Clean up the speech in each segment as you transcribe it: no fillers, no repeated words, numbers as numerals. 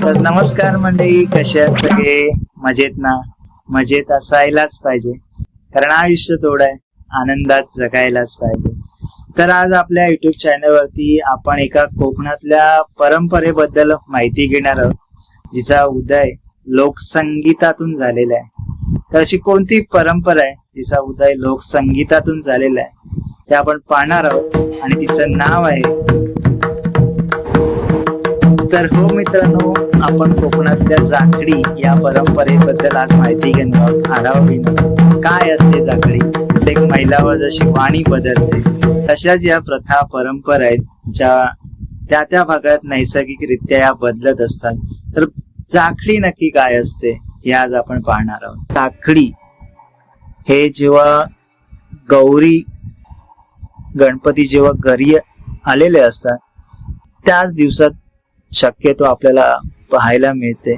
तर नमस्कार मंडळी, कसे आहात सगळे? मजेत ना? मजेत असायलाच पाहिजे, कारण आयुष्य थोडं आहे, आनंदात जगायलाच पाहिजे. तर आज आपल्या युट्यूब चॅनलवरती आपण एका कोकणातल्या परंपरेबद्दल माहिती घेणार आहोत, जिचा उदय लोकसंगीतातून झालेला आहे. तर अशी कोणती परंपरा आहे जिचा उदय लोकसंगीतातून झालेला आहे, ते आपण पाहणार आहोत आणि तिचं नाव आहे. तर हो मित्रांनो, आपण कोकणातल्या जाखडी या परंपरेबद्दल आज माहिती घेणार आहोत, आढावा घेणार आहोत. काय असते जाखडी? एक महिलावर जशी वाणी बदलते, तशाच या प्रथा परंपरा आहेत, ज्या त्या त्या भागात नैसर्गिकरित्या या बदलत असतात. तर जाखडी नक्की काय असते हे आज आपण पाहणार आहोत. जाखडी हे जेव्हा गौरी गणपती जेव्हा घरी आलेले असतात, त्याच दिवसात शक्यतो आपल्याला पाहायला मिळते.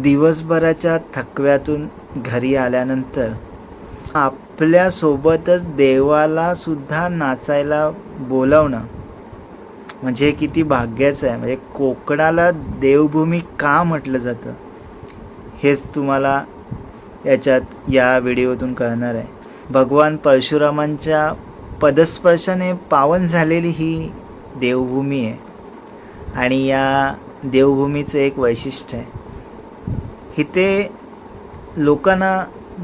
दिवसभराच्या थकव्यातून घरी आल्यानंतर आपल्या सोबतच देवाला सुद्धा नाचायला बोलावणं म्हणजे किती भाग्याचं आहे. म्हणजे कोकणाला देवभूमी का म्हटलं जातं हेच तुम्हाला याच्यात या व्हिडिओतून कळणार आहे. भगवान परशुरामांच्या पदस्पर्शाने पावन झालेली ही देवभूमी आहे आणि या देवभूमीचं एक वैशिष्ट्य आहे, इथे लोकांना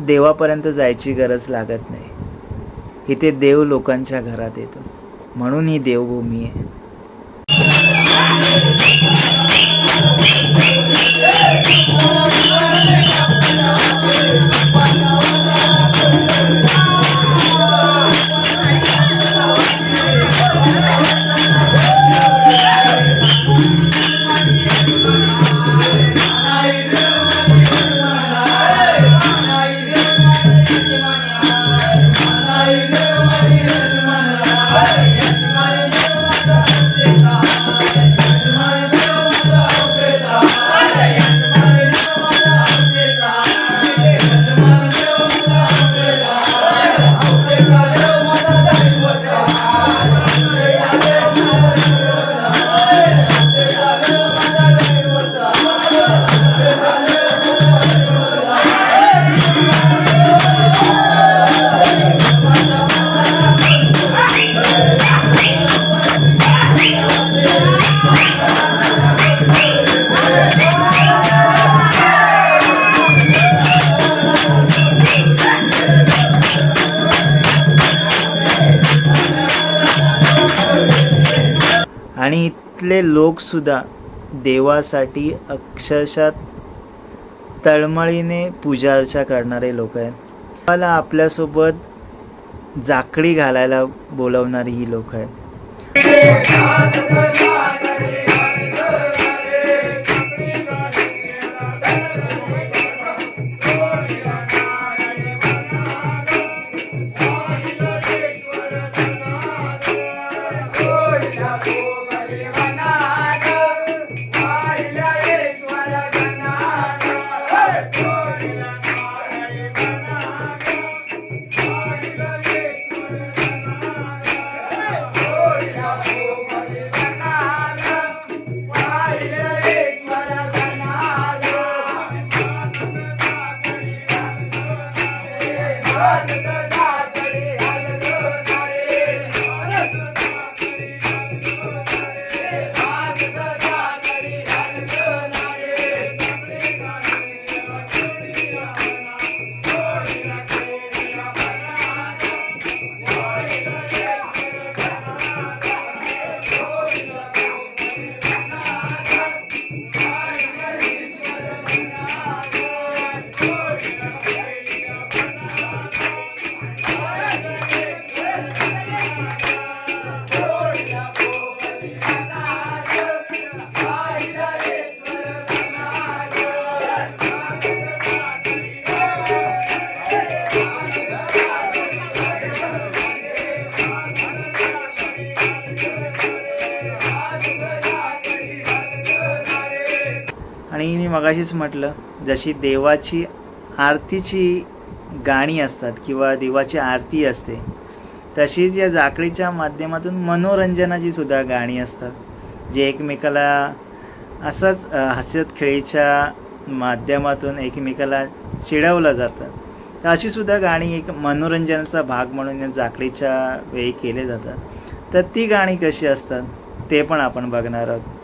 देवापर्यंत जायची गरज लागत नाही. इथे देव लोकांच्या घरात येतो, म्हणून ही देवभूमी आहे. आणि इथले लोक सुद्धा देवासाठी अक्षरशः तळमळीने पूजा अर्चा करणारे लोक आहेत. मला आपल्यासोबत जाकडी घालायला बोलवणारी ही लोक आहेत. आणि मी मगाशीच म्हटलं, जशी देवाची आरतीची गाणी असतात किंवा देवाची आरती असते, तशीच या जाकळीच्या माध्यमातून मनोरंजनाची सुद्धा गाणी असतात, जे एकमेकाला असंच हसत खेळीच्या माध्यमातून एकमेकाला चिडवलं जातं. तर अशी सुद्धा गाणी एक मनोरंजनाचा भाग म्हणून या जाकळीच्या वेळी केले जातात. तर ती गाणी कशी असतात ते पण आपण बघणार आहोत.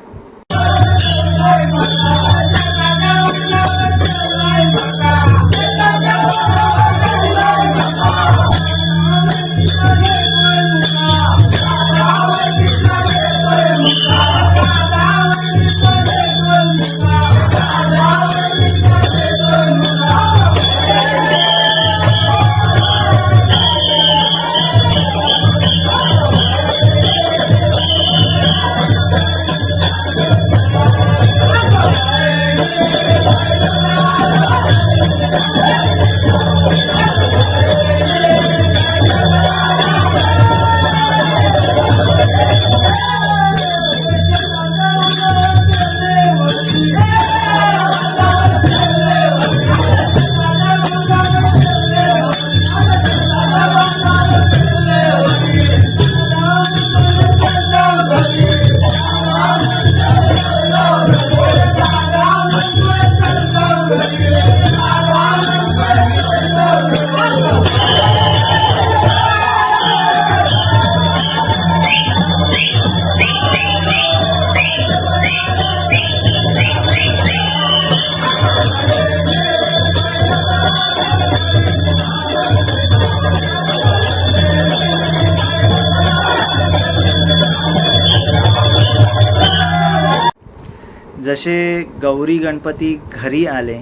जसे गौरी गणपती घरी आले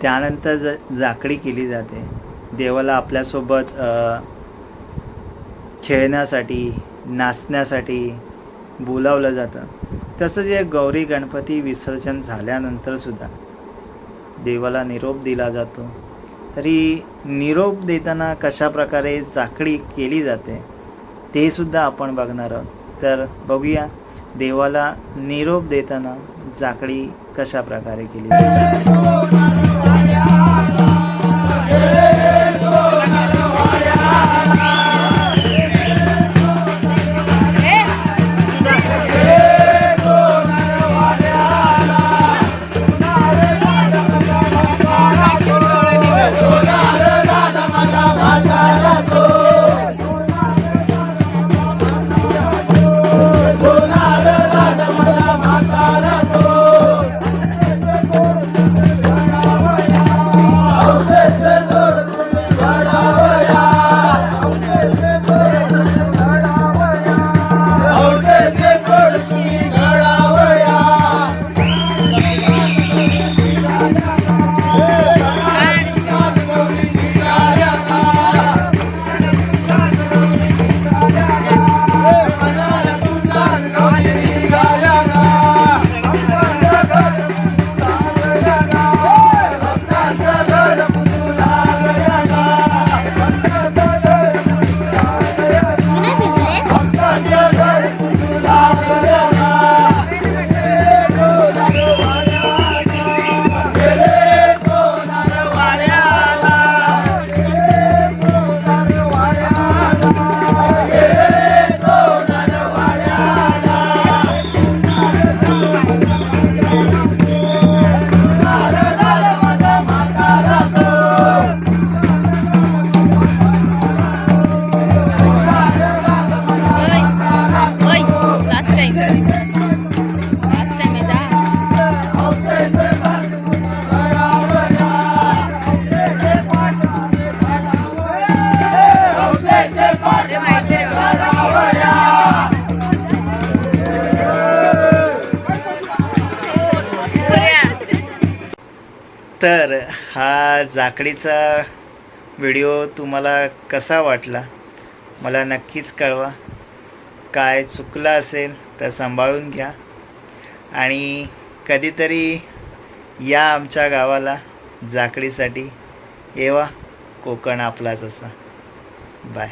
त्यानंतर जाकडी केली जाते, देवाला आपल्यासोबत खेळण्यासाठी नाचण्यासाठी बोलावलं जातं. तसंच या गौरी गणपती विसर्जन झाल्यानंतर सुद्धा देवाला निरोप दिला जातो. तरी निरोप देताना कशा प्रकारे जाकडी केली जाते ते सुद्धा आपण बघणार आहोत. तर बघूया देवाला निरोप देताना जाकडी कशा प्रकारे केली जाते. तर हा जाकडीचा व्हिडिओ तुम्हाला कसा वाटला मला नक्कीच कळवा. काय चुकलं असेल तर सांभाळून घ्या आणि कधीतरी या आमच्या गावाला जाकडीसाठी येवा. कोकण आपलाच असा. बाय.